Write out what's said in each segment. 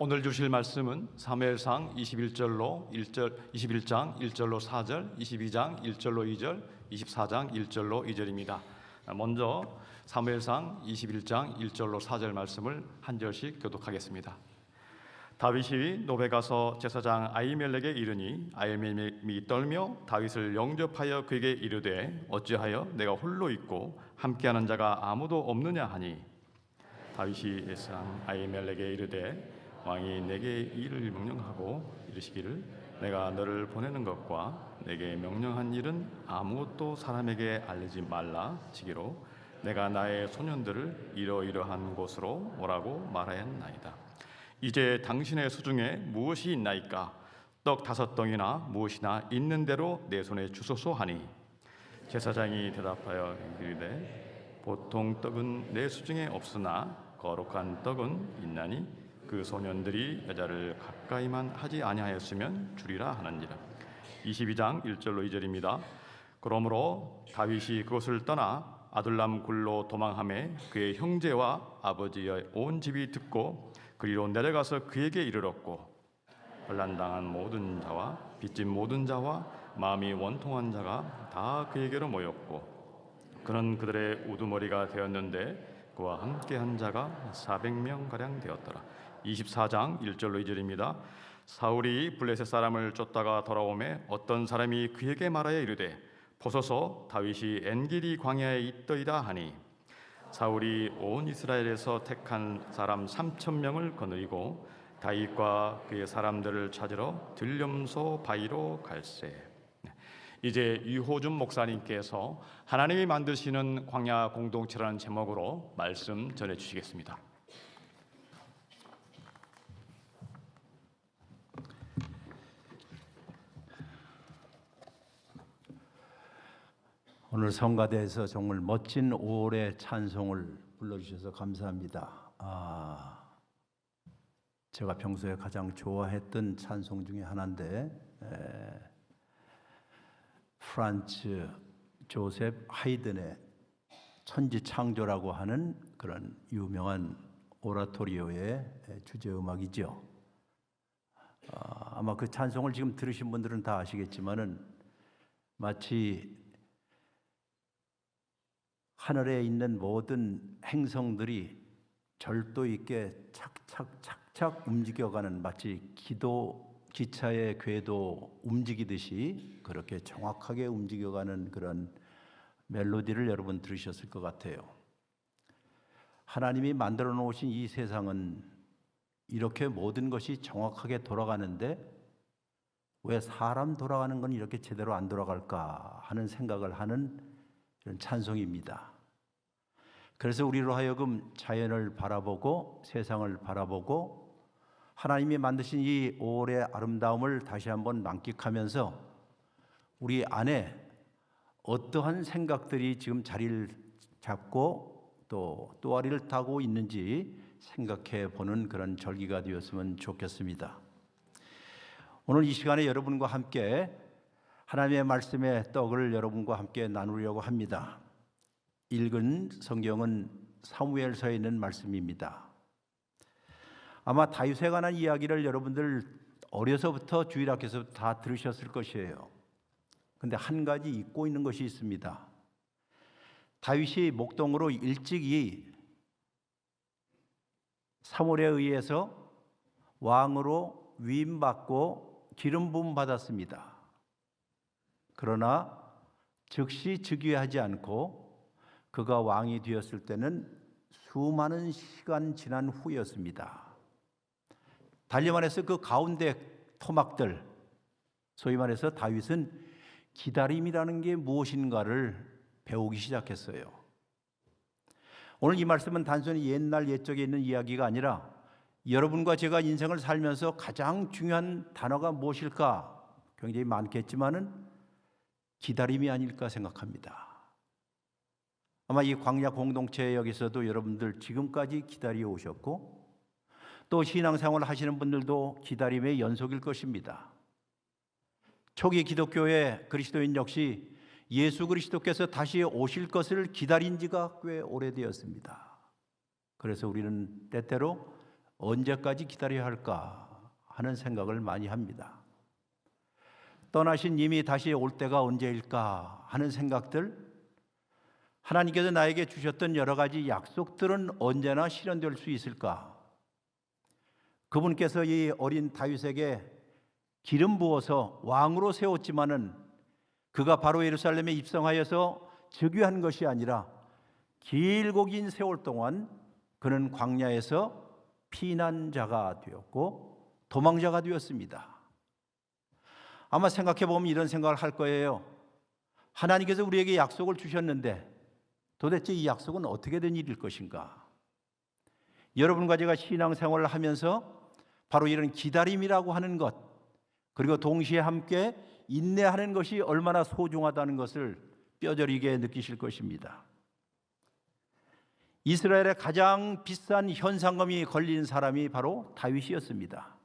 오늘 주실 말씀은 사무엘상 21장 1절로 4절, 22장 1절로 2절, 24장 1절로 2절입니다. 먼저 사무엘상 21장 1절로 4절 말씀을 한 절씩 교독하겠습니다. 다윗이 노베 가서 제사장 아히멜렉에 이르니 아히멜렉이 떨며 다윗을 영접하여 그에게 이르되 어찌하여 내가 홀로 있고 함께하는 자가 아무도 없느냐 하니 다윗이 제사장 아히멜렉에 이르되 왕이 내게 일을 명령하고 이르시기를 내가 너를 보내는 것과 내게 명령한 일은 아무것도 사람에게 알리지 말라 지기로 내가 나의 소년들을 이러이러한 곳으로 오라고 말하였나이다. 이제 당신의 수중에 무엇이 있나이까? 떡 5덩이나 무엇이나 있는 대로 내 손에 주소서 하니 제사장이 대답하여 이르되 보통 떡은 내 수중에 없으나 거룩한 떡은 있나니 그 소년들이 여자를 가까이만 하지 아니하였으면 주리라 하느니라. 22장 1절로 2절입니다. 그러므로 다윗이 그것을 떠나 아둘람 굴로 도망하매 그의 형제와 아버지의 온 집이 듣고 그리로 내려가서 그에게 이르렀고 환난당한 모든 자와 빚진 모든 자와 마음이 원통한 자가 다 그에게로 모였고 그는 그들의 우두머리가 되었는데 그와 함께한 자가 400명가량 되었더라. 24장 1절로 2절입니다. 사울이 블레셋 사람을 쫓다가 돌아오매 어떤 사람이 그에게 말하여 이르되 보소서 다윗이 엔게디 광야에 있더이다 하니 사울이 온 이스라엘에서 택한 사람 3,000명을 거느리고 다윗과 그의 사람들을 찾으러 들렴소 바위로 갈새. 이제 유호준 목사님께서 하나님이 만드시는 광야 공동체라는 제목으로 말씀 전해주시겠습니다. 오늘 성가대에서 정말 멋진 5월의 찬송을 불러주셔서 감사합니다. 제가 평소에 가장 좋아했던 찬송 중에 하나인데 프란츠 조셉 하이든의 천지창조라고 하는 그런 유명한 오라토리오의 주제음악이죠. 아마 그 찬송을 지금 들으신 분들은 다 아시겠지만은 마치 하늘에 있는 모든 행성들이 절도 있게 착착 움직여가는 마치 기차의 궤도 움직이듯이 그렇게 정확하게 움직여가는 그런 멜로디를 여러분 들으셨을 것 같아요. 하나님이 만들어 놓으신 이 세상은 이렇게 모든 것이 정확하게 돌아가는데 왜 사람 돌아가는 건 이렇게 제대로 안 돌아갈까 하는 생각을 하는 이런 찬송입니다. 그래서 우리로 하여금 자연을 바라보고 세상을 바라보고 하나님이 만드신 이 5월의 아름다움을 다시 한번 만끽하면서 우리 안에 어떠한 생각들이 지금 자리를 잡고 또 또아리를 타고 있는지 생각해 보는 그런 절기가 되었으면 좋겠습니다. 오늘 이 시간에 여러분과 함께 하나님의 말씀의 떡을 여러분과 함께 나누려고 합니다. 읽은 성경은 사무엘서에 있는 말씀입니다. 아마 다윗에 관한 이야기를 여러분들 어려서부터 주일학교에서 다 들으셨을 것이에요. 그런데 한 가지 잊고 있는 것이 있습니다. 다윗이 목동으로 일찍이 사무엘에 의해서 왕으로 위임받고 기름 부음 받았습니다. 그러나 즉시 즉위하지 않고 그가 왕이 되었을 때는 수많은 시간 지난 후였습니다. 달리 말해서 그 가운데 토막들, 소위 말해서 다윗은 기다림이라는 게 무엇인가를 배우기 시작했어요. 오늘 이 말씀은 단순히 옛날 옛적에 있는 이야기가 아니라 여러분과 제가 인생을 살면서 가장 중요한 단어가 무엇일까? 굉장히 많겠지만은 기다림이 아닐까 생각합니다. 아마 이 광야 공동체 여기서도 여러분들 지금까지 기다려 오셨고 또 신앙생활을 하시는 분들도 기다림의 연속일 것입니다. 초기 기독교의 그리스도인 역시 예수 그리스도께서 다시 오실 것을 기다린 지가 꽤 오래되었습니다. 그래서 우리는 때때로 언제까지 기다려야 할까 하는 생각을 많이 합니다. 떠나신 이미 다시 올 때가 언제일까 하는 생각들, 하나님께서 나에게 주셨던 여러 가지 약속들은 언제나 실현될 수 있을까? 그분께서 이 어린 다윗에게 기름 부어서 왕으로 세웠지만은 그가 바로 예루살렘에 입성하여서 즉위한 것이 아니라 길고 긴 세월 동안 그는 광야에서 피난자가 되었고 도망자가 되었습니다. 아마 생각해 보면 이런 생각을 할 거예요. 하나님께서 우리에게 약속을 주셨는데 도대체 이 약속은 어떻게 된 일일 것인가? 여러분과 제가 신앙생활을 하면서 바로 이런 기다림이라고 하는 것, 그리고 동시에 함께 인내하는 것이 얼마나 소중하다는 것을 뼈저리게 느끼실 것입니다. 이스라엘의 가장 비싼 현상금이 걸린 사람이 바로 다윗이었습니다.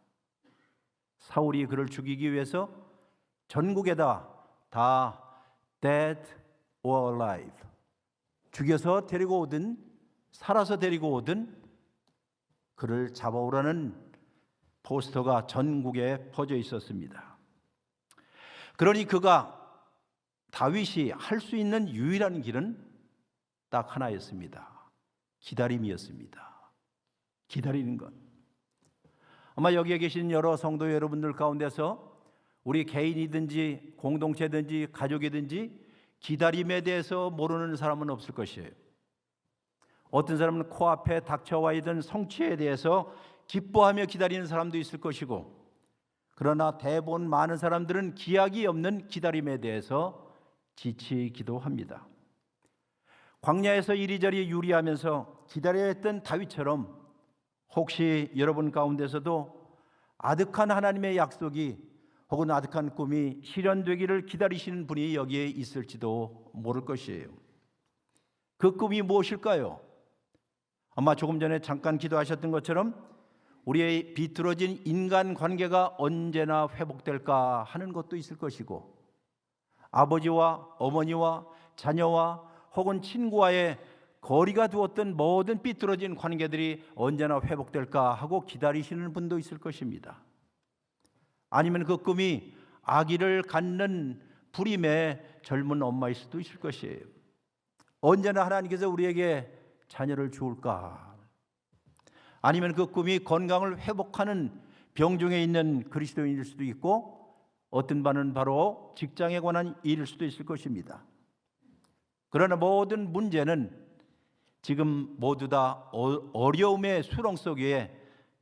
사울이 그를 죽이기 위해서 전국에다 다 dead or alive, 죽여서 데리고 오든 살아서 데리고 오든 그를 잡아오라는 포스터가 전국에 퍼져 있었습니다. 그러니 그가 다윗이 할 수 있는 유일한 길은 딱 하나였습니다. 기다림이었습니다. 기다리는 것. 아마 여기에 계신 여러 성도 여러분들 가운데서 우리 개인이든지 공동체든지 가족이든지 기다림에 대해서 모르는 사람은 없을 것이에요. 어떤 사람은 코앞에 닥쳐와 있던 성취에 대해서 기뻐하며 기다리는 사람도 있을 것이고, 그러나 대부분 많은 사람들은 기약이 없는 기다림에 대해서 지치기도 합니다. 광야에서 이리저리 유리하면서 기다려야 했던 다윗처럼 혹시 여러분 가운데서도 아득한 하나님의 약속이 혹은 아득한 꿈이 실현되기를 기다리시는 분이 여기에 있을지도 모를 것이에요. 그 꿈이 무엇일까요? 아마 조금 전에 잠깐 기도하셨던 것처럼 우리의 비틀어진 인간관계가 언제나 회복될까 하는 것도 있을 것이고, 아버지와 어머니와 자녀와 혹은 친구와의 거리가 두었던 모든 삐뚤어진 관계들이 언제나 회복될까 하고 기다리시는 분도 있을 것입니다. 아니면 그 꿈이 아기를 갖는 불임의 젊은 엄마일 수도 있을 것이에요. 언제나 하나님께서 우리에게 자녀를 주울까? 아니면 그 꿈이 건강을 회복하는 병중에 있는 그리스도인일 수도 있고, 어떤 바는 바로 직장에 관한 일일 수도 있을 것입니다. 그러나 모든 문제는 지금 모두 다 어려움의 수렁 속에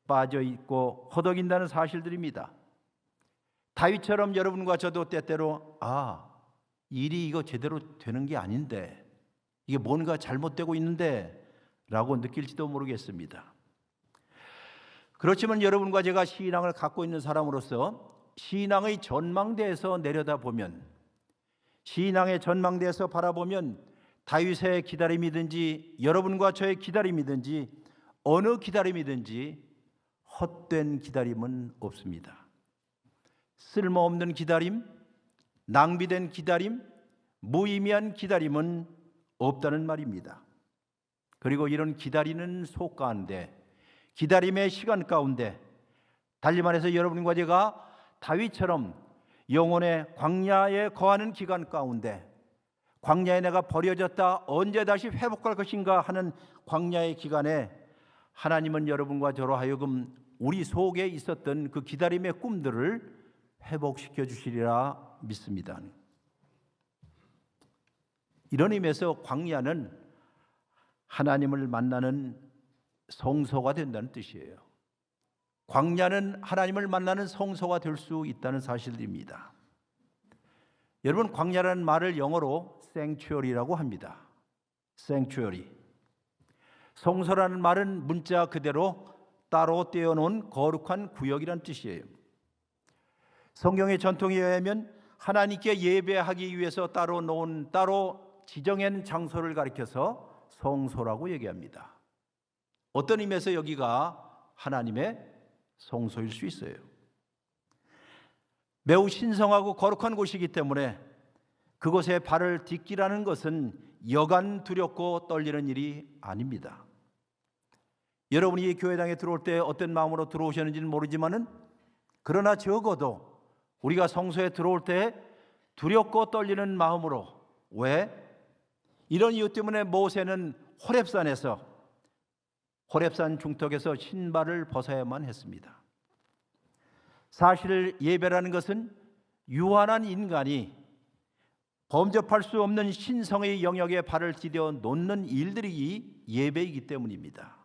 빠져 있고 허덕인다는 사실들입니다. 다윗처럼 여러분과 저도 때때로 일이 이거 제대로 되는 게 아닌데, 이게 뭔가 잘못되고 있는데 라고 느낄지도 모르겠습니다. 그렇지만 여러분과 제가 신앙을 갖고 있는 사람으로서 신앙의 전망대에서 내려다보면, 신앙의 전망대에서 바라보면 다윗의 기다림이든지 여러분과 저의 기다림이든지 어느 기다림이든지 헛된 기다림은 없습니다. 쓸모없는 기다림, 낭비된 기다림, 무의미한 기다림은 없다는 말입니다. 그리고 이런 기다리는 속 가운데, 기다림의 시간 가운데, 달리 말해서 여러분과 제가 다윗처럼 영혼의 광야에 거하는 기간 가운데, 광야에 내가 버려졌다 언제 다시 회복할 것인가 하는 광야의 기간에 하나님은 여러분과 저로 하여금 우리 속에 있었던 그 기다림의 꿈들을 회복시켜 주시리라 믿습니다. 이런 의미에서 광야는 하나님을 만나는 성소가 된다는 뜻이에요. 광야는 하나님을 만나는 성소가 될 수 있다는 사실입니다. 여러분, 광야라는 말을 영어로 sanctuary라고 합니다. sanctuary. 성소라는 말은 문자 그대로 따로 떼어놓은 거룩한 구역이란 뜻이에요. 성경의 전통에 의하면 하나님께 예배하기 위해서 따로 지정한 장소를 가리켜서 성소라고 얘기합니다. 어떤 의미에서 여기가 하나님의 성소일 수 있어요. 매우 신성하고 거룩한 곳이기 때문에 그곳에 발을 딛기라는 것은 여간 두렵고 떨리는 일이 아닙니다. 여러분이 이 교회당에 들어올 때 어떤 마음으로 들어오셨는지는 모르지만은 그러나 적어도 우리가 성소에 들어올 때 두렵고 떨리는 마음으로, 왜? 이런 이유 때문에 모세는 호렙산 중턱에서 신발을 벗어야만 했습니다. 사실 예배라는 것은 유한한 인간이 범접할 수 없는 신성의 영역에 발을 디뎌 놓는 일들이 예배이기 때문입니다.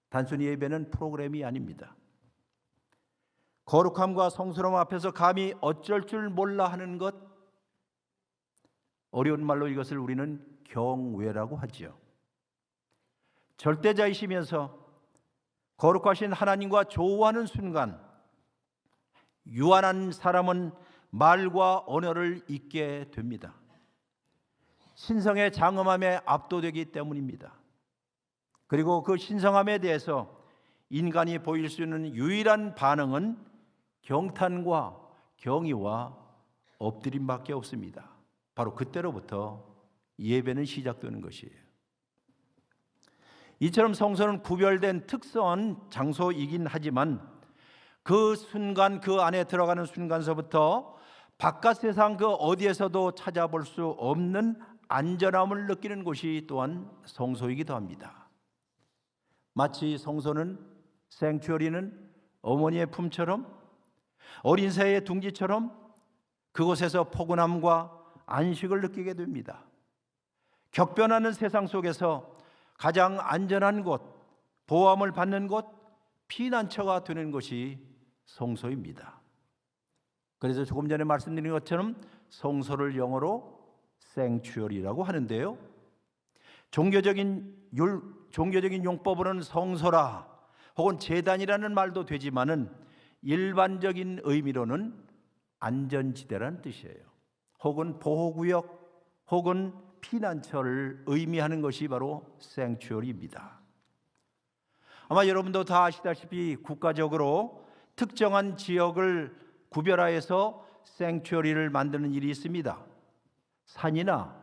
단순히 예배는 프로그램이 아닙니다. 거룩함과 성스러움 앞에서 감히 어쩔 줄 몰라 하는 것, 어려운 말로 이것을 우리는 경외라고 하지요. 절대자이시면서 거룩하신 하나님과 조우하는 순간 유한한 사람은 말과 언어를 잊게 됩니다. 신성의 장엄함에 압도되기 때문입니다. 그리고 그 신성함에 대해서 인간이 보일 수 있는 유일한 반응은 경탄과 경의와 엎드림밖에 없습니다. 바로 그때로부터 예배는 시작되는 것이에요. 이처럼 성소는 구별된 특수한 장소이긴 하지만 그 순간, 그 안에 들어가는 순간서부터 바깥 세상 그 어디에서도 찾아볼 수 없는 안전함을 느끼는 곳이 또한 성소이기도 합니다. 마치 성소는, 생츄어리는 어머니의 품처럼, 어린 새의 둥지처럼 그곳에서 포근함과 안식을 느끼게 됩니다. 격변하는 세상 속에서 가장 안전한 곳, 보호함을 받는 곳, 피난처가 되는 것이 성소입니다. 그래서 조금 전에 말씀드린 것처럼 성소를 영어로 sanctuary라고 하는데요, 종교적인 용법으로는 성소라 혹은 제단이라는 말도 되지만은 일반적인 의미로는 안전지대라는 뜻이에요. 혹은 보호구역 혹은 피난처를 의미하는 것이 바로 sanctuary입니다. 아마 여러분도 다 아시다시피 국가적으로 특정한 지역을 구별하여서 sanctuary를 만드는 일이 있습니다. 산이나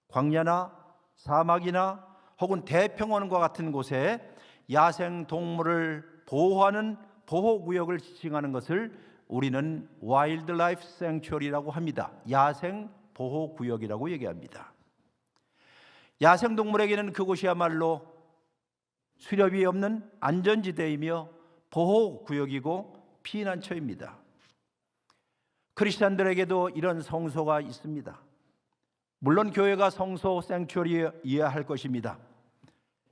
광야나 사막이나 혹은 대평원과 같은 곳에 야생 동물을 보호하는 보호구역을 지칭하는 것을 우리는 와일드라이프 생츄어리라고 합니다. 야생 보호구역이라고 얘기합니다. 야생동물에게는 그곳이야말로 수렵이 없는 안전지대이며 보호구역이고 피난처입니다. 크리스찬들에게도 이런 성소가 있습니다. 물론 교회가 성소 생츄어리여야 할 것입니다.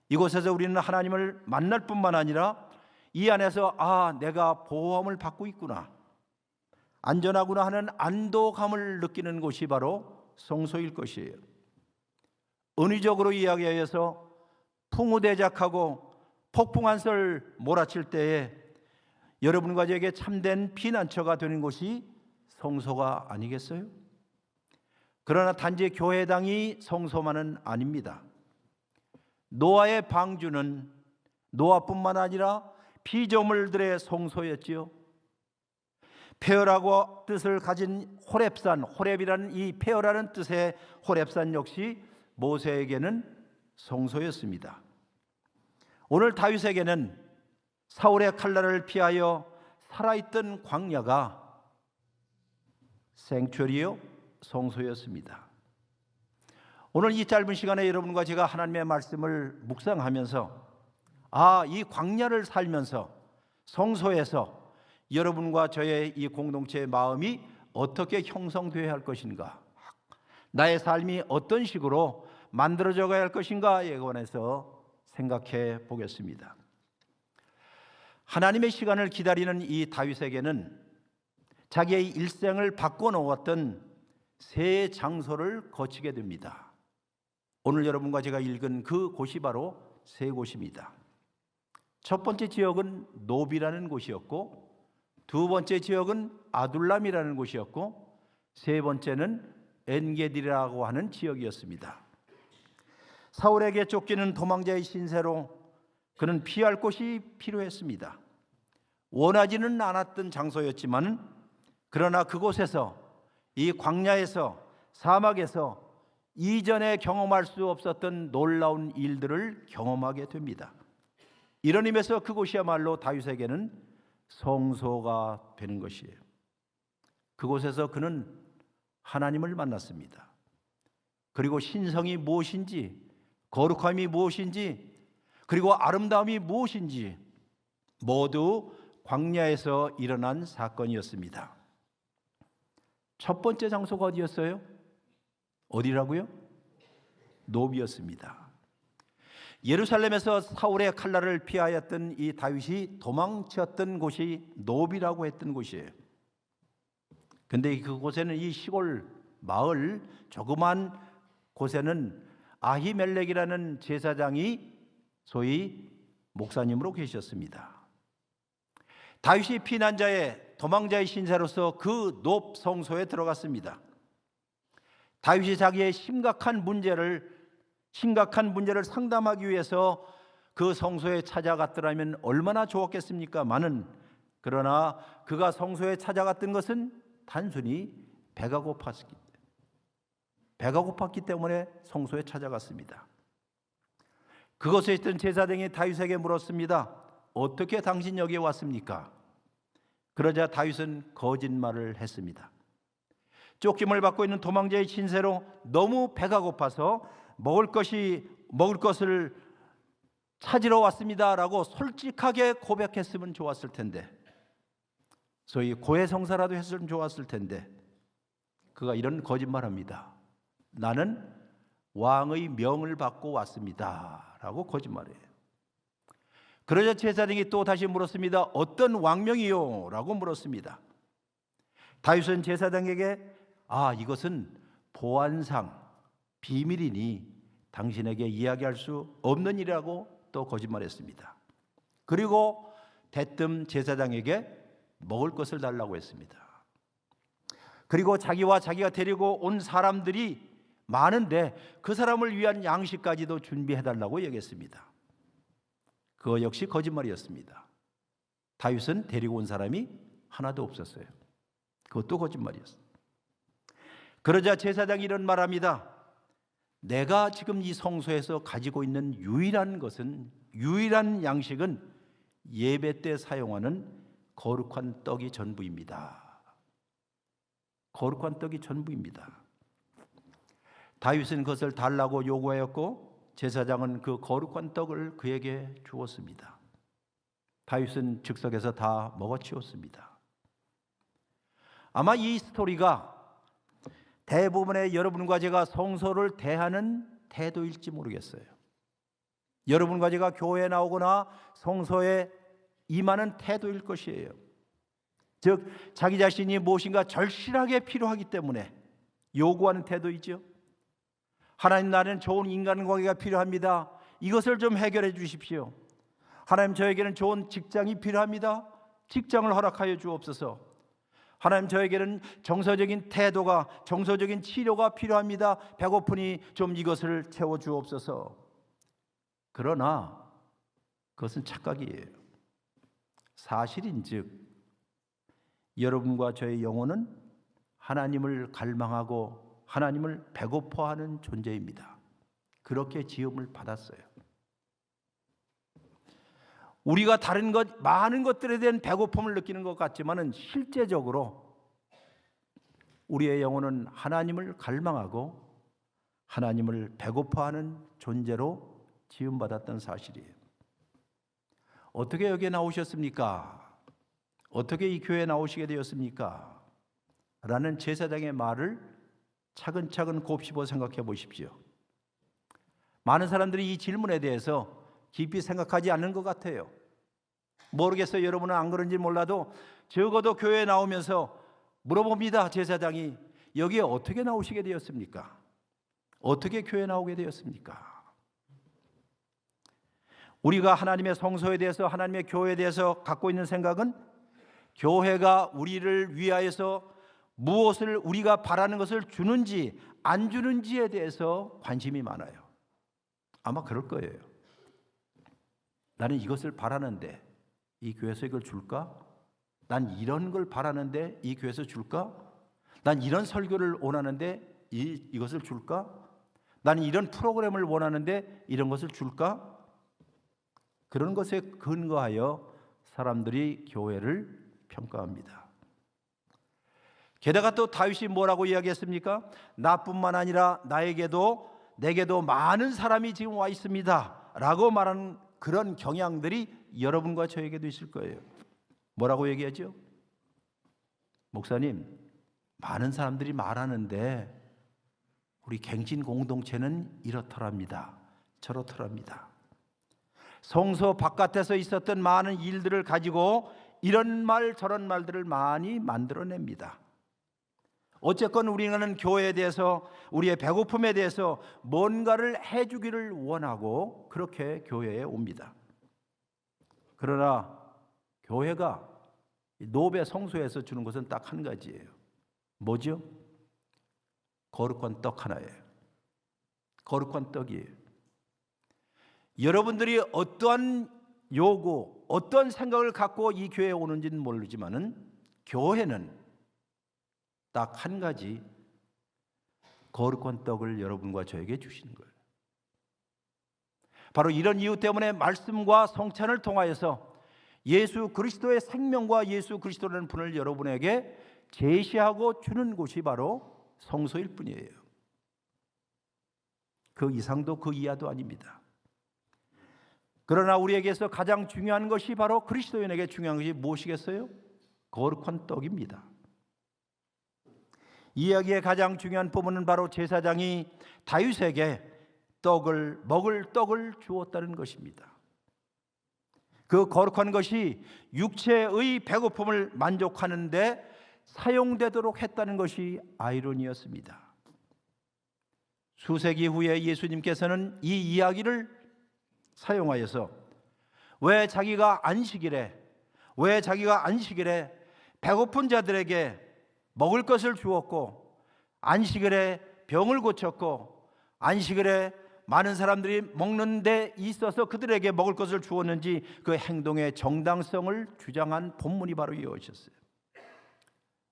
이곳에서 우리는 하나님을 만날 뿐만 아니라 이 안에서 내가 보호함을 받고 있구나, 안전하구나 하는 안도감을 느끼는 곳이 바로 성소일 것이에요. 은유적으로 이야기하여서 풍우대작하고 폭풍 한설 몰아칠 때에 여러분과 저에게 참된 피난처가 되는 곳이 성소가 아니겠어요? 그러나 단지 교회당이 성소만은 아닙니다. 노아의 방주는 노아뿐만 아니라 피조물들의 성소였지요. 폐허라고 뜻을 가진 호렙산, 호렙이라는 이 폐허라는 뜻의 호렙산 역시 모세에게는 성소였습니다. 오늘 다윗에게는 사울의 칼날을 피하여 살아있던 광야가 생츄어리요, 성소였습니다. 오늘 이 짧은 시간에 여러분과 제가 하나님의 말씀을 묵상하면서 이 광야를 살면서 성소에서 여러분과 저의 이 공동체의 마음이 어떻게 형성되어야 할 것인가, 나의 삶이 어떤 식으로 만들어져 가야 할 것인가에 관해서 생각해 보겠습니다. 하나님의 시간을 기다리는 이 다윗에게는 자기의 일생을 바꿔놓았던 세 장소를 거치게 됩니다. 오늘 여러분과 제가 읽은 그 곳이 바로 세 곳입니다. 첫 번째 지역은 노비라는 곳이었고, 두 번째 지역은 아둘람이라는 곳이었고, 세 번째는 엔게디라고 하는 지역이었습니다. 사울에게 쫓기는 도망자의 신세로 그는 피할 곳이 필요했습니다. 원하지는 않았던 장소였지만 그러나 그곳에서, 이 광야에서, 사막에서 이전에 경험할 수 없었던 놀라운 일들을 경험하게 됩니다. 이런 의미에서 그곳이야말로 다윗에게는 성소가 되는 것이에요. 그곳에서 그는 하나님을 만났습니다. 그리고 신성이 무엇인지, 거룩함이 무엇인지, 그리고 아름다움이 무엇인지 모두 광야에서 일어난 사건이었습니다. 첫 번째 장소가 어디였어요? 어디라고요? 노비였습니다. 예루살렘에서 사울의 칼날을 피하였던 이 다윗이 도망쳤던 곳이 노비라고 했던 곳이에요. 근데 그곳에는 이 시골 마을 조그만 곳에는 아히멜렉이라는 제사장이 소위 목사님으로 계셨습니다. 다윗이 피난자의 도망자의 신세로서 그 높 성소에 들어갔습니다. 다윗이 자기의 심각한 문제를 상담하기 위해서 그 성소에 찾아갔더라면 얼마나 좋았겠습니까? 그러나 그가 성소에 찾아갔던 것은 단순히 배가 고팠기 때문에 성소에 찾아갔습니다. 그곳에 있던 제사장이 다윗에게 물었습니다. 어떻게 당신 여기에 왔습니까? 그러자 다윗은 거짓말을 했습니다. 쫓김을 받고 있는 도망자의 신세로 너무 배가 고파서 먹을 것을 찾으러 왔습니다라고 솔직하게 고백했으면 좋았을 텐데, 소위 고해성사라도 했으면 좋았을 텐데 그가 이런 거짓말합니다. 나는 왕의 명을 받고 왔습니다 라고 거짓말해요. 그러자 제사장이 또 다시 물었습니다. 어떤 왕명이요? 라고 물었습니다. 다윗은 제사장에게 이것은 보안상 비밀이니 당신에게 이야기할 수 없는 일이라고 또 거짓말했습니다. 그리고 대뜸 제사장에게 먹을 것을 달라고 했습니다. 그리고 자기와 자기가 데리고 온 사람들이 많은데 그 사람을 위한 양식까지도 준비해달라고 얘기했습니다. 그거 역시 거짓말이었습니다. 다윗은 데리고 온 사람이 하나도 없었어요. 그것도 거짓말이었어요. 그러자 제사장이 이런 말합니다. 내가 지금 이 성소에서 가지고 있는 유일한 양식은 예배 때 사용하는 거룩한 떡이 전부입니다. 거룩한 떡이 전부입니다. 다윗은 그것을 달라고 요구하였고 제사장은 그 거룩한 떡을 그에게 주었습니다. 다윗은 즉석에서 다 먹어치웠습니다. 아마 이 스토리가 대부분의 여러분과 제가 성소를 대하는 태도일지 모르겠어요. 여러분과 제가 교회에 나오거나 성소에 임하는 태도일 것이에요. 즉 자기 자신이 무엇인가 절실하게 필요하기 때문에 요구하는 태도이죠. 하나님, 나는 좋은 인간관계가 필요합니다. 이것을 좀 해결해 주십시오. 하나님, 저에게는 좋은 직장이 필요합니다. 직장을 허락하여 주옵소서. 하나님, 저에게는 정서적인 태도가, 정서적인 치료가 필요합니다. 배고프니 좀 이것을 채워 주옵소서. 그러나 그것은 착각이에요. 사실인즉 여러분과 저의 영혼은 하나님을 갈망하고 하나님을 배고파하는 존재입니다. 그렇게 지음을 받았어요. 우리가 다른 많은 것들에 대한 배고픔을 느끼는 것 같지만은 실제적으로 우리의 영혼은 하나님을 갈망하고 하나님을 배고파하는 존재로 지음받았던 사실이에요. 어떻게 여기에 나오셨습니까? 어떻게 이 교회에 나오시게 되었습니까? 라는 제사장의 말을 차근차근 곱씹어 생각해 보십시오. 많은 사람들이 이 질문에 대해서 깊이 생각하지 않는 것 같아요. 모르겠어요. 여러분은 안 그런지 몰라도 적어도 교회에 나오면서 물어봅니다. 제사장이 여기에 어떻게 나오시게 되었습니까? 어떻게 교회에 나오게 되었습니까? 우리가 하나님의 성소에 대해서, 하나님의 교회에 대해서 갖고 있는 생각은 교회가 우리를 위하여서 무엇을 우리가 바라는 것을 주는지 안 주는지에 대해서 관심이 많아요. 아마 그럴 거예요. 나는 이것을 바라는데 이 교회에서 이걸 줄까? 난 이런 걸 바라는데 이 교회에서 줄까? 난 이런 설교를 원하는데 이것을 줄까? 나는 이런 프로그램을 원하는데 이런 것을 줄까? 그런 것에 근거하여 사람들이 교회를 평가합니다. 게다가 또 다윗이 뭐라고 이야기했습니까? 나뿐만 아니라 내게도 많은 사람이 지금 와 있습니다 라고 말하는 그런 경향들이 여러분과 저에게도 있을 거예요. 뭐라고 얘기하죠? 목사님, 많은 사람들이 말하는데 우리 갱신 공동체는 이렇더랍니다, 저렇더랍니다. 성소 바깥에서 있었던 많은 일들을 가지고 이런 말 저런 말들을 많이 만들어냅니다. 어쨌건 우리는 교회에 대해서, 우리의 배고픔에 대해서 뭔가를 해주기를 원하고 그렇게 교회에 옵니다. 그러나 교회가 노베 성소에서 주는 것은 딱 한 가지예요. 뭐죠? 거룩한 떡 하나예요. 거룩한 떡이에요. 여러분들이 어떠한 요구, 어떤 생각을 갖고 이 교회에 오는지는 모르지만은 교회는 딱 한 가지 거룩한 떡을 여러분과 저에게 주시는 거예요. 바로 이런 이유 때문에 말씀과 성찬을 통하여서 예수 그리스도의 생명과 예수 그리스도라는 분을 여러분에게 제시하고 주는 곳이 바로 성소일 뿐이에요. 그 이상도 그 이하도 아닙니다. 그러나 우리에게서 가장 중요한 것이 바로 그리스도인에게 중요한 것이 무엇이겠어요? 거룩한 떡입니다. 이 이야기의 가장 중요한 부분은 바로 제사장이 다윗에게 먹을 떡을 주었다는 것입니다. 그 거룩한 것이 육체의 배고픔을 만족하는 데 사용되도록 했다는 것이 아이러니였습니다. 수세기 후에 예수님께서는 이 이야기를 사용하여서 왜 자기가 안식일에 배고픈 자들에게 먹을 것을 주었고 안식일에 병을 고쳤고 안식일에 많은 사람들이 먹는 데 있어서 그들에게 먹을 것을 주었는지 그 행동의 정당성을 주장한 본문이 바로 이것이었어요.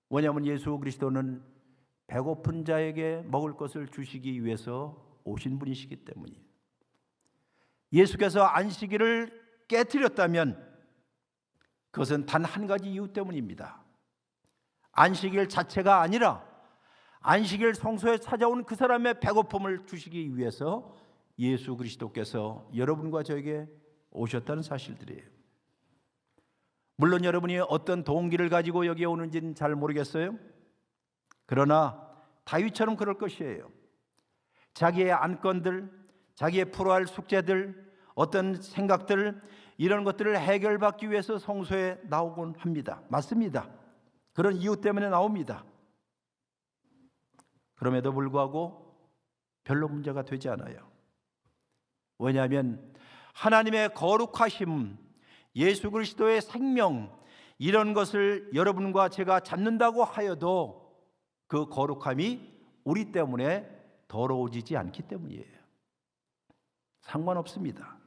왜냐하면 예수 그리스도는 배고픈 자에게 먹을 것을 주시기 위해서 오신 분이시기 때문이에요. 예수께서 안식일을 깨뜨렸다면 그것은 단 한 가지 이유 때문입니다. 안식일 자체가 아니라 안식일 성소에 찾아온 그 사람의 배고픔을 주시기 위해서 예수 그리스도께서 여러분과 저에게 오셨다는 사실들이에요. 물론 여러분이 어떤 동기를 가지고 여기에 오는지는 잘 모르겠어요. 그러나 다윗처럼 그럴 것이에요. 자기의 안건들, 자기의 풀어야 할 숙제들, 어떤 생각들, 이런 것들을 해결받기 위해서 성소에 나오곤 합니다. 맞습니다. 그런 이유 때문에 나옵니다. 그럼에도 불구하고 별로 문제가 되지 않아요. 왜냐하면 하나님의 거룩하심, 예수 그리스도의 생명, 이런 것을 여러분과 제가 잡는다고 하여도 그 거룩함이 우리 때문에 더러워지지 않기 때문이에요. 상관없습니다.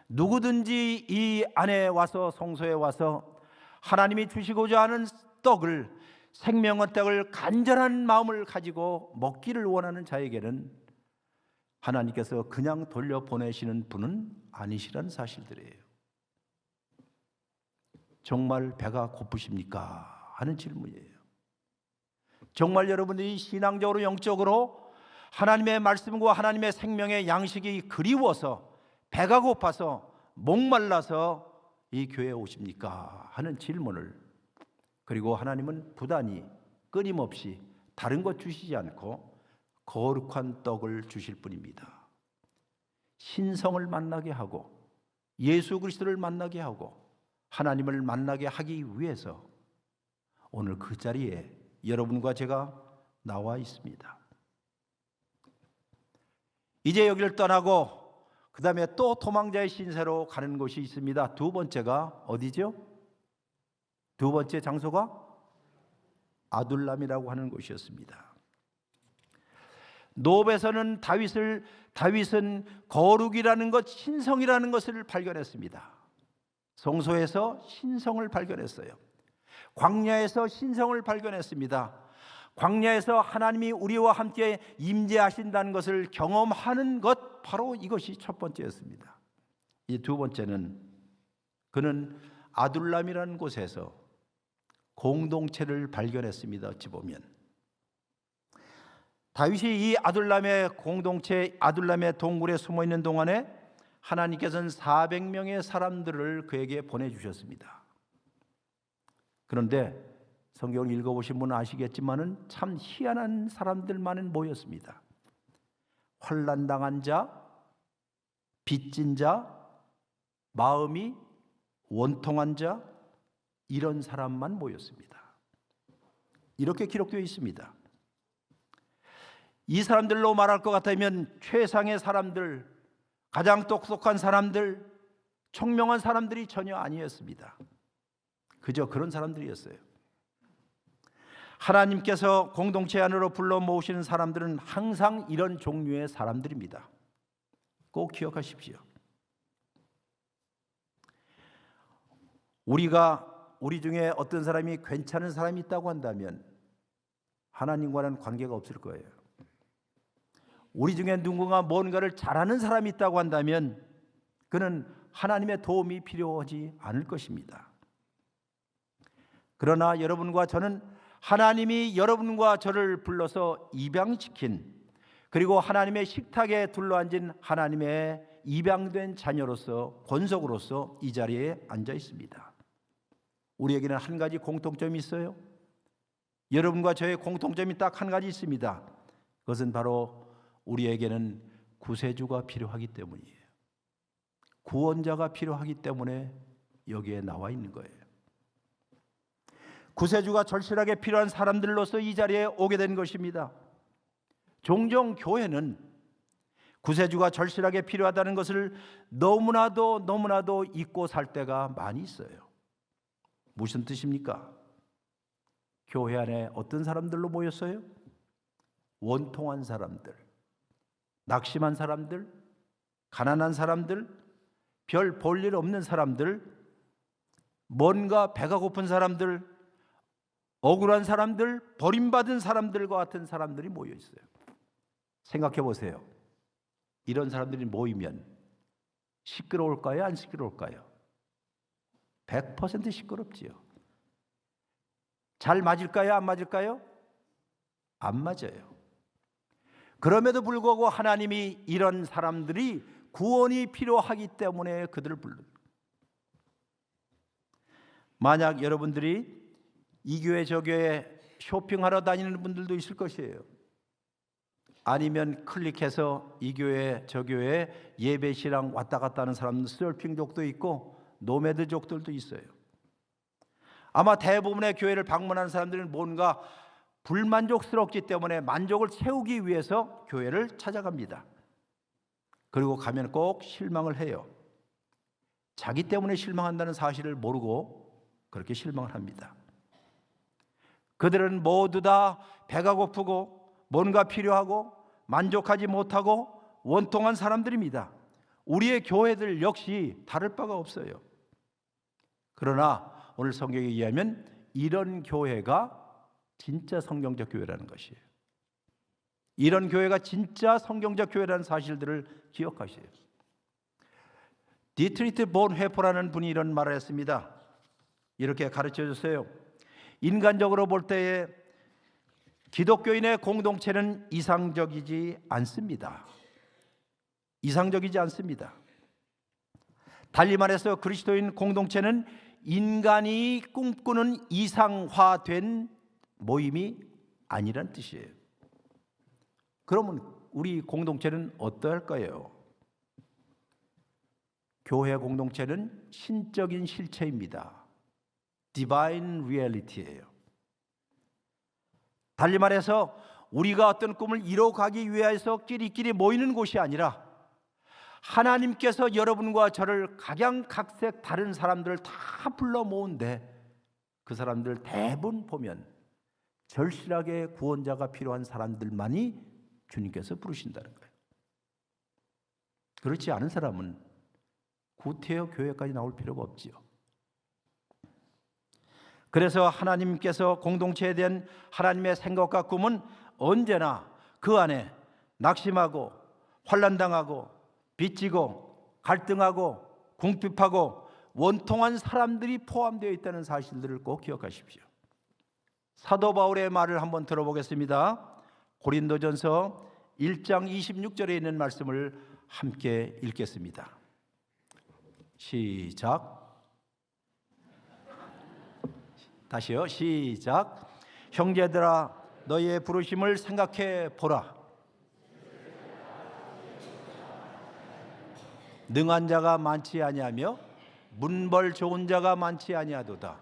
누구든지 이 안에 와서, 성소에 와서 하나님이 주시고자 하는 떡을, 생명의 떡을 간절한 마음을 가지고 먹기를 원하는 자에게는 하나님께서 그냥 돌려보내시는 분은 아니시라는 사실들이에요. 정말 배가 고프십니까? 하는 질문이에요. 정말 여러분들이 신앙적으로, 영적으로 하나님의 말씀과 하나님의 생명의 양식이 그리워서, 배가 고파서, 목말라서 이 교회에 오십니까? 하는 질문을, 그리고 하나님은 부단히 끊임없이 다른 것 주시지 않고 거룩한 떡을 주실 뿐입니다. 신성을 만나게 하고 예수 그리스도를 만나게 하고 하나님을 만나게 하기 위해서 오늘 그 자리에 여러분과 제가 나와 있습니다. 이제 여기를 떠나고 그 다음에 또 도망자의 신세로 가는 곳이 있습니다. 두 번째가 어디죠? 두 번째 장소가 아둘람이라고 하는 곳이었습니다. 노베에서는 다윗은 거룩이라는 것, 신성이라는 것을 발견했습니다. 성소에서 신성을 발견했어요. 광야에서 신성을 발견했습니다. 광야에서 하나님이 우리와 함께 임재하신다는 것을 경험하는 것, 바로 이것이 첫 번째였습니다. 이 두 번째는 그는 아둘람이라는 곳에서 공동체를 발견했습니다. 어찌 보면 다윗이 이 아둘람의 공동체, 아둘람의 동굴에 숨어 있는 동안에 하나님께서는 400명의 사람들을 그에게 보내주셨습니다. 그런데 성경을 읽어보신 분은 아시겠지만은 참 희한한 사람들만 모였습니다. 환난당한 자, 빚진 자, 마음이 원통한 자, 이런 사람만 모였습니다. 이렇게 기록되어 있습니다. 이 사람들로 말할 것 같으면 최상의 사람들, 가장 똑똑한 사람들, 총명한 사람들이 전혀 아니었습니다. 그저 그런 사람들이었어요. 하나님께서 공동체 안으로 불러 모으시는 사람들은 항상 이런 종류의 사람들입니다. 꼭 기억하십시오. 우리 중에 어떤 사람이 괜찮은 사람이 있다고 한다면 하나님과는 관계가 없을 거예요. 우리 중에 누군가 뭔가를 잘하는 사람이 있다고 한다면 그는 하나님의 도움이 필요하지 않을 것입니다. 그러나 여러분과 저는 하나님이 여러분과 저를 불러서 입양시킨, 그리고 하나님의 식탁에 둘러앉은 하나님의 입양된 자녀로서, 권속으로서 이 자리에 앉아 있습니다. 우리에게는 한 가지 공통점이 있어요. 여러분과 저의 공통점이 딱 한 가지 있습니다. 그것은 바로 우리에게는 구세주가 필요하기 때문이에요. 구원자가 필요하기 때문에 여기에 나와 있는 거예요. 구세주가 절실하게 필요한 사람들로서 이 자리에 오게 된 것입니다. 종종 교회는 구세주가 절실하게 필요하다는 것을 너무나도 잊고 살 때가 많이 있어요. 무슨 뜻입니까? 교회 안에 어떤 사람들로 모였어요? 원통한 사람들, 낙심한 사람들, 가난한 사람들, 별 볼 일 없는 사람들, 뭔가 배가 고픈 사람들, 억울한 사람들, 버림받은 사람들과 같은 사람들이 모여 있어요. 생각해 보세요. 이런 사람들이 모이면 시끄러울까요? 안 시끄러울까요? 100% 시끄럽지요. 잘 맞을까요? 안 맞을까요? 안 맞아요. 그럼에도 불구하고 하나님이 이런 사람들이 구원이 필요하기 때문에 그들을 부릅니다. 만약 여러분들이 이 교회 저 교회 쇼핑하러 다니는 분들도 있을 것이에요. 아니면 클릭해서 이 교회 저 교회 예배시랑 왔다 갔다 하는 사람들, 서핑족도 있고 노매드족들도 있어요. 아마 대부분의 교회를 방문하는 사람들은 뭔가 불만족스럽기 때문에 만족을 채우기 위해서 교회를 찾아갑니다. 그리고 가면 꼭 실망을 해요. 자기 때문에 실망한다는 사실을 모르고 그렇게 실망을 합니다. 그들은 모두 다 배가 고프고 뭔가 필요하고 만족하지 못하고 원통한 사람들입니다. 우리의 교회들 역시 다를 바가 없어요. 그러나 오늘 성경에 의하면 이런 교회가 진짜 성경적 교회라는 것이에요. 이런 교회가 진짜 성경적 교회라는 사실들을 기억하세요. 디트리트 본 회포라는 분이 이런 말을 했습니다. 이렇게 가르쳐 주세요. 인간적으로 볼 때에 기독교인의 공동체는 이상적이지 않습니다. 이상적이지 않습니다. 달리 말해서 그리스도인 공동체는 인간이 꿈꾸는 이상화된 모임이 아니란 뜻이에요. 그러면 우리 공동체는 어떠할까요? 교회 공동체는 신적인 실체입니다. Divine Reality예요. 달리 말해서 우리가 어떤 꿈을 이뤄가기 위해서 끼리끼리 모이는 곳이 아니라 하나님께서 여러분과 저를 각양각색 다른 사람들을 다 불러 모은데 그 사람들 대부분 보면 절실하게 구원자가 필요한 사람들만이 주님께서 부르신다는 거예요. 그렇지 않은 사람은 구태여 교회까지 나올 필요가 없지요. 그래서 하나님께서 공동체에 대한 하나님의 생각과 꿈은 언제나 그 안에 낙심하고 환난당하고 빚지고 갈등하고 궁핍하고 원통한 사람들이 포함되어 있다는 사실들을 꼭 기억하십시오. 사도 바울의 말을 한번 들어보겠습니다. 고린도전서 1장 26절에 있는 말씀을 함께 읽겠습니다. 시작. 다시요. 시작. 형제들아, 너희의 부르심을 생각해 보라. 능한 자가 많지 아니하며 문벌 좋은 자가 많지 아니하도다.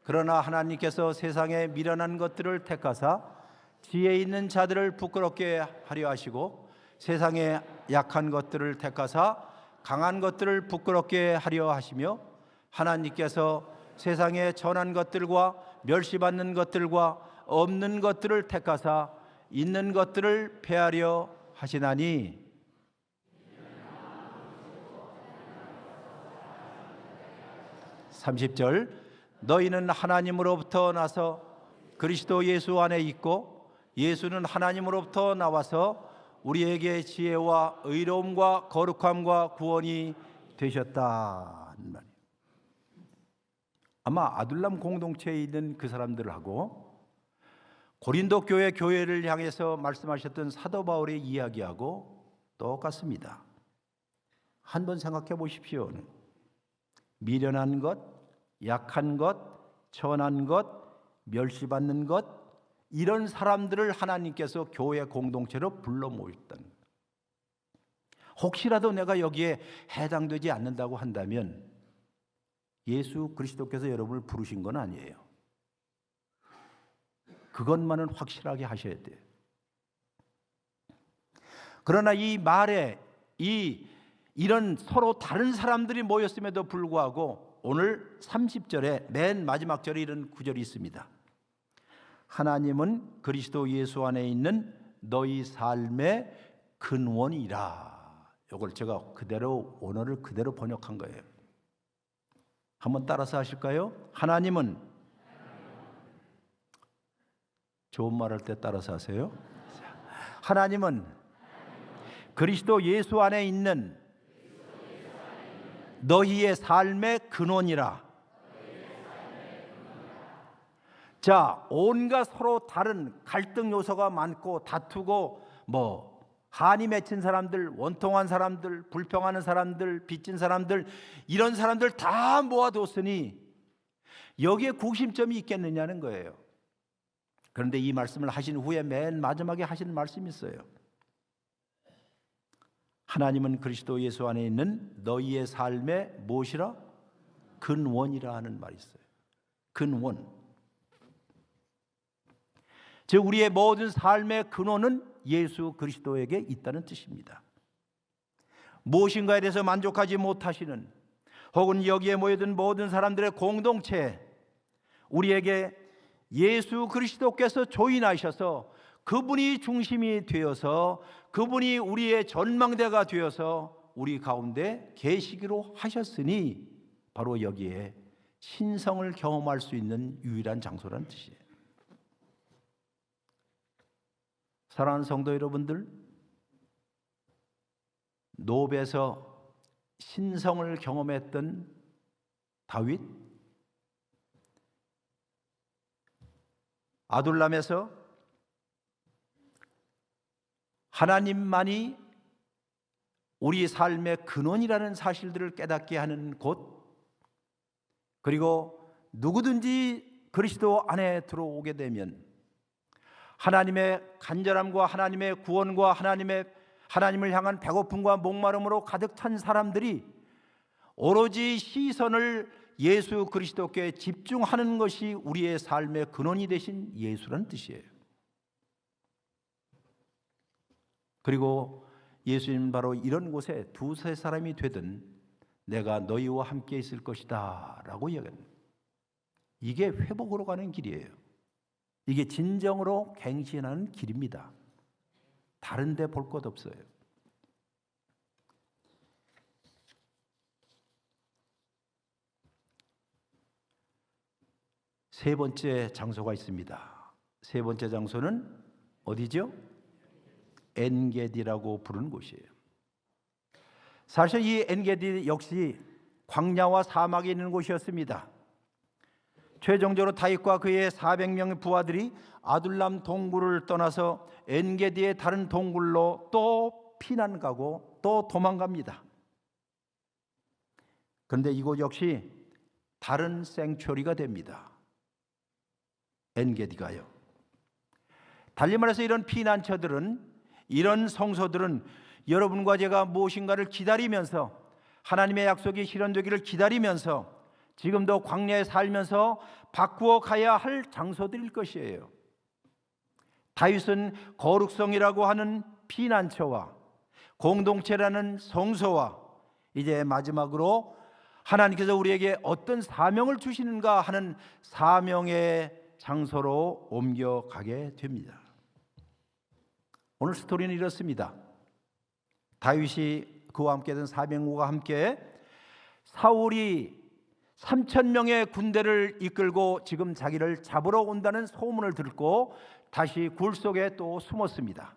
그러나 하나님께서 세상에 미련한 것들을 택하사 지혜 있는 자들을 부끄럽게 하려 하시고 세상에 약한 것들을 택하사 강한 것들을 부끄럽게 하려 하시며 하나님께서 세상에 전한 것들과 멸시받는 것들과 없는 것들을 택하사 있는 것들을 폐하려 하시나니 30절 너희는 하나님으로부터 나서 그리스도 예수 안에 있고 예수는 하나님으로부터 나와서 우리에게 지혜와 의로움과 거룩함과 구원이 되셨다. 아마 아둘람 공동체에 있는 그 사람들하고 고린도 교회를 향해서 말씀하셨던 사도 바울의 이야기하고 똑같습니다. 한번 생각해 보십시오. 미련한 것, 약한 것, 천한 것, 멸시받는 것, 이런 사람들을 하나님께서 교회 공동체로 불러 모였다는 것. 혹시라도 내가 여기에 해당되지 않는다고 한다면 예수 그리스도께서 여러분을 부르신 건 아니에요. 그것만은 확실하게 하셔야 돼요. 그러나 이 말에 이런 서로 다른 사람들이 모였음에도 불구하고 오늘 30절에 맨 마지막 절에 이런 구절이 있습니다. 하나님은 그리스도 예수 안에 있는 너희 삶의 근원이라. 이걸 제가 그대로 원어를 그대로 번역한 거예요. 한번 따라서 하실까요? 하나님은 좋은 말 할 때 따라서 하세요. 하나님은 그리스도 예수 안에 있는 너희의 삶의 근원이라. 자, 온갖 서로 다른 갈등 요소가 많고 다투고 한이 맺힌 사람들, 원통한 사람들, 불평하는 사람들, 빚진 사람들, 이런 사람들 다 모아뒀으니 여기에 구심점이 있겠느냐는 거예요. 그런데 이 말씀을 하신 후에 맨 마지막에 하시는 말씀이 있어요. 하나님은 그리스도 예수 안에 있는 너희의 삶의 무엇이라? 근원이라 하는 말이 있어요. 근원. 즉 우리의 모든 삶의 근원은 예수 그리스도에게 있다는 뜻입니다. 무엇인가에 대해서 만족하지 못하시는 혹은 여기에 모여든 모든 사람들의 공동체, 우리에게 예수 그리스도께서 조인하셔서 그분이 중심이 되어서 그분이 우리의 전망대가 되어서 우리 가운데 계시기로 하셨으니 바로 여기에 신성을 경험할 수 있는 유일한 장소라는 뜻이에요. 사랑하는 성도 여러분들, 노베에서 신성을 경험했던 다윗, 아둘람에서 하나님만이 우리 삶의 근원이라는 사실들을 깨닫게 하는 곳, 그리고 누구든지 그리스도 안에 들어오게 되면 하나님의 간절함과 하나님의 구원과 하나님을 향한 배고픔과 목마름으로 가득 찬 사람들이 오로지 시선을 예수 그리스도께 집중하는 것이 우리의 삶의 근원이 되신 예수라는 뜻이에요. 그리고 예수님은 바로 이런 곳에 두세 사람이 되든 내가 너희와 함께 있을 것이다 라고 이야기합니다. 이게 회복으로 가는 길이에요. 이게 진정으로 갱신하는 길입니다. 다른 데 볼 것 없어요. 세 번째 장소가 있습니다. 세 번째 장소는 어디죠? 엔게디라고 부르는 곳이에요. 사실 이 엔게디 역시 광야와 사막에 있는 곳이었습니다. 최종적으로 다윗과 그의 400명의 부하들이 아둘람 동굴을 떠나서 엔게디의 다른 동굴로 또 피난 가고 또 도망갑니다. 그런데 이곳 역시 다른 생초리가 됩니다. 엔게디가요. 달리 말해서 이런 피난처들은, 이런 성소들은 여러분과 제가 무엇인가를 기다리면서, 하나님의 약속이 실현되기를 기다리면서 지금도 광야에 살면서 바꾸어 가야 할 장소들일 것이에요. 다윗은 거룩성이라고 하는 피난처와 공동체라는 성소와 이제 마지막으로 하나님께서 우리에게 어떤 사명을 주시는가 하는 사명의 장소로 옮겨가게 됩니다. 오늘 스토리는 이렇습니다. 다윗이 그와 함께 된 400명과 함께 사울이 3,000명의 군대를 이끌고 지금 자기를 잡으러 온다는 소문을 듣고 다시 굴 속에 또 숨었습니다.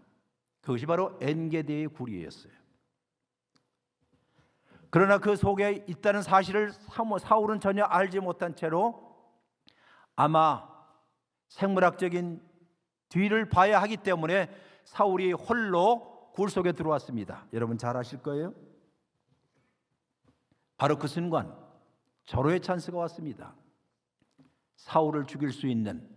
그것이 바로 엔게디의 굴이었어요. 그러나 그 속에 있다는 사실을 사울은 전혀 알지 못한 채로 아마 생물학적인 뒤를 봐야 하기 때문에 사울이 홀로 굴 속에 들어왔습니다. 여러분 잘 아실 거예요. 바로 그 순간 절호의 찬스가 왔습니다. 사울을 죽일 수 있는,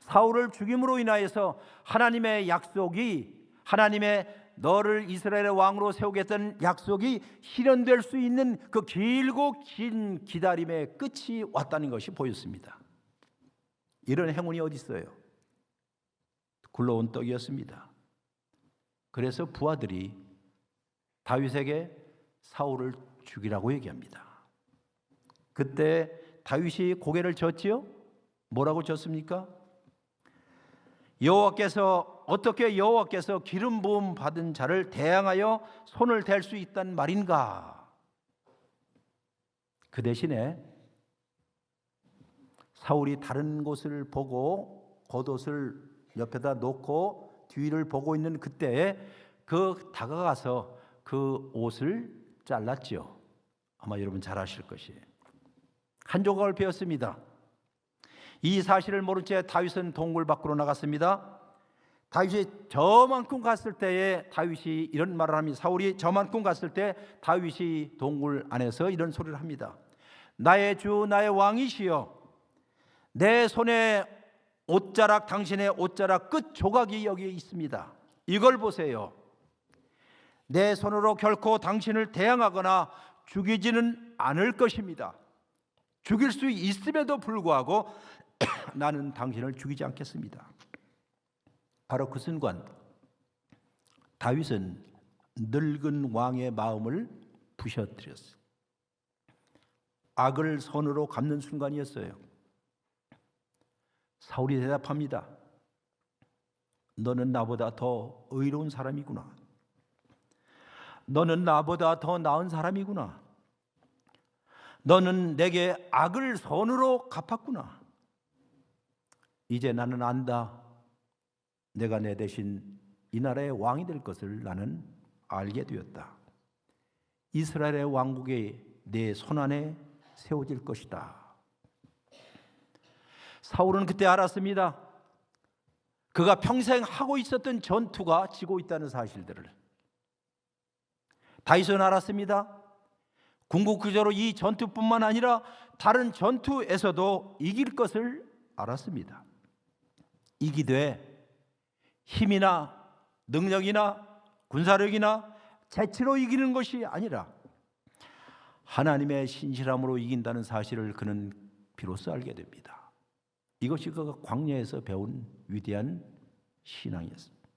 사울을 죽임으로 인하여서 하나님의 약속이, 하나님의 너를 이스라엘의 왕으로 세우겠다는 약속이 실현될 수 있는 그 길고 긴 기다림의 끝이 왔다는 것이 보였습니다. 이런 행운이 어디 있어요? 굴러온 떡이었습니다. 그래서 부하들이 다윗에게 사울을 죽이라고 얘기합니다. 그때 다윗이 고개를 젓지요? 뭐라고 젓습니까? 어떻게 여호와께서 기름 부음 받은 자를 대항하여 손을 댈 수 있단 말인가? 그 대신에 사울이 다른 곳을 보고 겉옷을 옆에다 놓고 뒤를 보고 있는 그때에 다가가서 그 옷을 잘랐죠. 아마 여러분 잘 아실 것이에요. 한 조각을 베었습니다. 이 사실을 모른 채 다윗은 동굴 밖으로 나갔습니다. 다윗이 저만큼 갔을 때에 다윗이 이런 말을 합니다. 사울이 저만큼 갔을 때 다윗이 동굴 안에서 이런 소리를 합니다. 나의 주 나의 왕이시여, 내 손에 옷자락, 당신의 옷자락 끝 조각이 여기 있습니다. 이걸 보세요. 내 손으로 결코 당신을 대항하거나 죽이지는 않을 것입니다. 죽일 수 있음에도 불구하고 나는 당신을 죽이지 않겠습니다. 바로 그 순간 다윗은 늙은 왕의 마음을 부셔뜨렸어요. 악을 선으로 갚는 순간이었어요. 사울이 대답합니다. 너는 나보다 더 의로운 사람이구나. 너는 나보다 더 나은 사람이구나. 너는 내게 악을 선으로 갚았구나. 이제 나는 안다. 내가 내 대신 이 나라의 왕이 될 것을 나는 알게 되었다. 이스라엘의 왕국이 내 손안에 세워질 것이다. 사울은 그때 알았습니다. 그가 평생 하고 있었던 전투가 지고 있다는 사실들을. 다윗은 알았습니다. 궁극적으로 이 전투뿐만 아니라 다른 전투에서도 이길 것을 알았습니다. 이기되 힘이나 능력이나 군사력이나 재치로 이기는 것이 아니라 하나님의 신실함으로 이긴다는 사실을 그는 비로소 알게 됩니다. 이것이 그가 광야에서 배운 위대한 신앙이었습니다.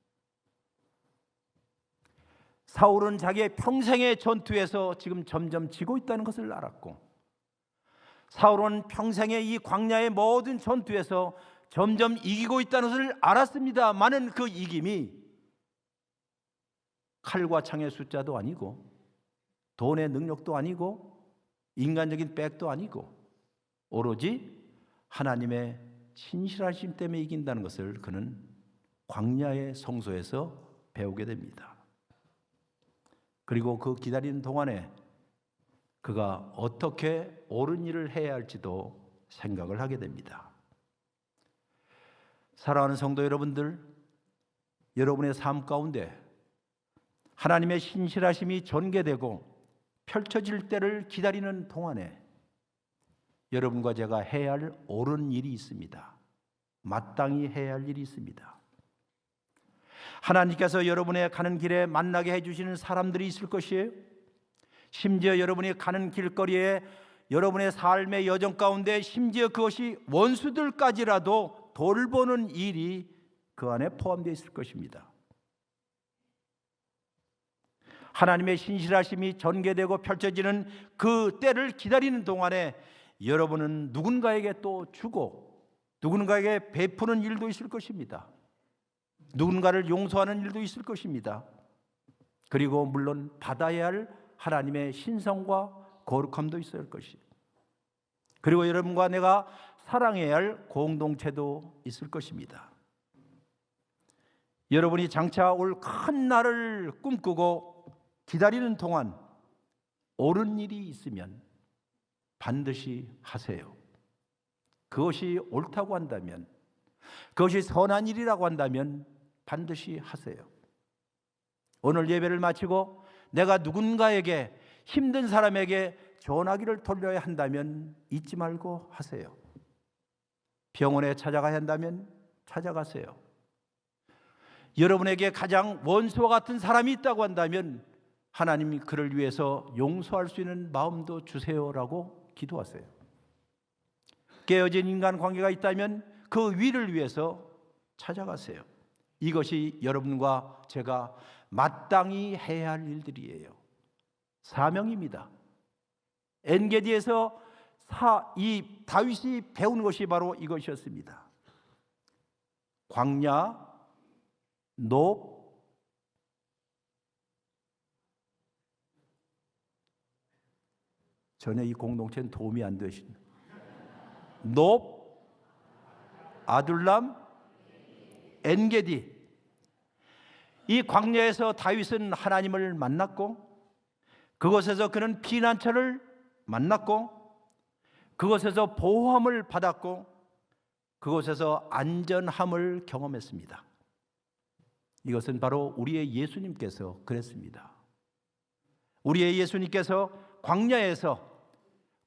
사울은 자기의 평생의 전투에서 지금 점점 지고 있다는 것을 알았고, 사울은 평생의 이 광야의 모든 전투에서 점점 이기고 있다는 것을 알았습니다만은 그 이김이 칼과 창의 숫자도 아니고 돈의 능력도 아니고 인간적인 백도 아니고 오로지 하나님의 신실하심 때문에 이긴다는 것을 그는 광야의 성소에서 배우게 됩니다. 그리고 그 기다리는 동안에 그가 어떻게 옳은 일을 해야 할지도 생각을 하게 됩니다. 사랑하는 성도 여러분들, 여러분의 삶 가운데 하나님의 신실하심이 전개되고 펼쳐질 때를 기다리는 동안에 여러분과 제가 해야 할 옳은 일이 있습니다. 마땅히 해야 할 일이 있습니다. 하나님께서 여러분의 가는 길에 만나게 해주시는 사람들이 있을 것이에요. 심지어 여러분이 가는 길거리에 여러분의 삶의 여정 가운데 심지어 그것이 원수들까지라도 돌보는 일이 그 안에 포함되어 있을 것입니다. 하나님의 신실하심이 전개되고 펼쳐지는 그 때를 기다리는 동안에 여러분은 누군가에게 또 주고 누군가에게 베푸는 일도 있을 것입니다. 누군가를 용서하는 일도 있을 것입니다. 그리고 물론 받아야 할 하나님의 신성과 거룩함도 있어야 할 것이에요. 그리고 여러분과 내가 사랑해야 할 공동체도 있을 것입니다. 여러분이 장차 올 큰 날을 꿈꾸고 기다리는 동안 옳은 일이 있으면 반드시 하세요. 그것이 옳다고 한다면, 그것이 선한 일이라고 한다면 반드시 하세요. 오늘 예배를 마치고 내가 누군가에게, 힘든 사람에게 전화기를 돌려야 한다면 잊지 말고 하세요. 병원에 찾아가야 한다면 찾아가세요. 여러분에게 가장 원수와 같은 사람이 있다고 한다면 하나님이 그를 위해서 용서할 수 있는 마음도 주세요라고 기도하세요. 깨어진 인간관계가 있다면 그 위를 위해서 찾아가세요. 이것이 여러분과 제가 마땅히 해야 할 일들이에요. 사명입니다. 엔게디에서 이 다윗이 배운 것이 바로 이것이었습니다. 광야, 높, 전혀 이 공동체는 도움이 안 되신 높, 아둘람, 엔게디. 이 광야에서 다윗은 하나님을 만났고 그곳에서 그는 피난처를 만났고 그곳에서 보호함을 받았고 그곳에서 안전함을 경험했습니다. 이것은 바로 우리의 예수님께서 그랬습니다. 우리의 예수님께서 광야에서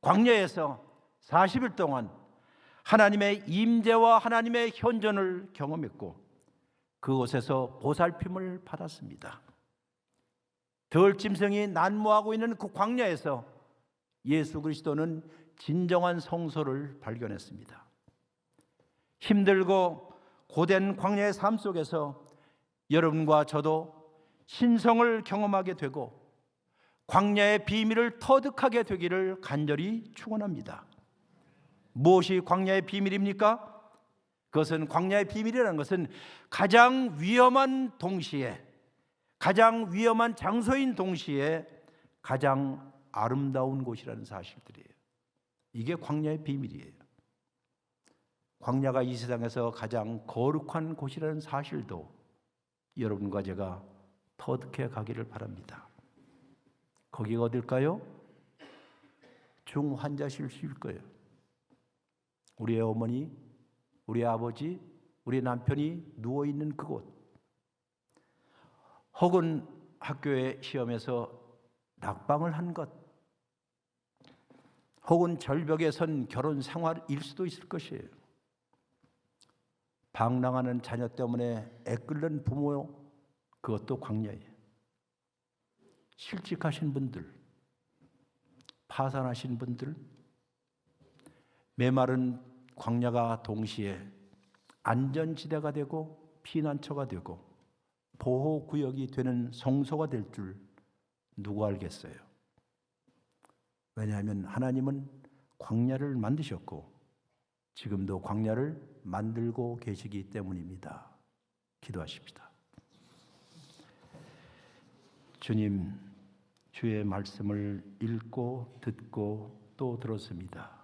40일 동안 하나님의 임재와 하나님의 현존을 경험했고 그곳에서 보살핌을 받았습니다. 들짐승이 난무하고 있는 그 광야에서 예수 그리스도는 진정한 성소를 발견했습니다. 힘들고 고된 광야의 삶 속에서 여러분과 저도 신성을 경험하게 되고 광야의 비밀을 터득하게 되기를 간절히 축원합니다. 무엇이 광야의 비밀입니까? 그것은 광야의 비밀이라는 것은 가장 위험한 동시에 가장 위험한 장소인 동시에 가장 아름다운 곳이라는 사실들이에요. 이게 광야의 비밀이에요. 광야가 이 세상에서 가장 거룩한 곳이라는 사실도 여러분과 제가 터득해 가기를 바랍니다. 거기가 어딜까요? 중환자실일 거예요. 우리의 어머니, 우리 아버지, 우리 남편이 누워있는 그곳, 혹은 학교의 시험에서 낙방을 한 것, 혹은 절벽에 선 결혼 생활일 수도 있을 것이에요. 방랑하는 자녀 때문에 애끓는 부모, 그것도 광야예요. 실직하신 분들, 파산하신 분들, 메마른 광야가 동시에 안전지대가 되고 피난처가 되고 보호구역이 되는 성소가 될 줄 누가 알겠어요? 왜냐하면 하나님은 광야를 만드셨고 지금도 광야를 만들고 계시기 때문입니다. 기도하십시다. 주님, 주의 말씀을 읽고 듣고 또 들었습니다.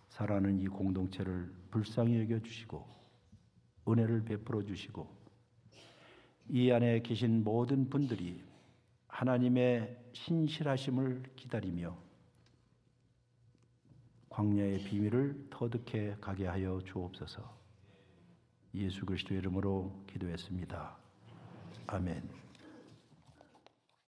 사랑하는 이 공동체를 불쌍히 여겨주시고 은혜를 베풀어 주시고 이 안에 계신 모든 분들이 하나님의 신실하심을 기다리며 광야의 비밀을 터득해 가게 하여 주옵소서. 예수 그리스도의 이름으로 기도했습니다. 아멘.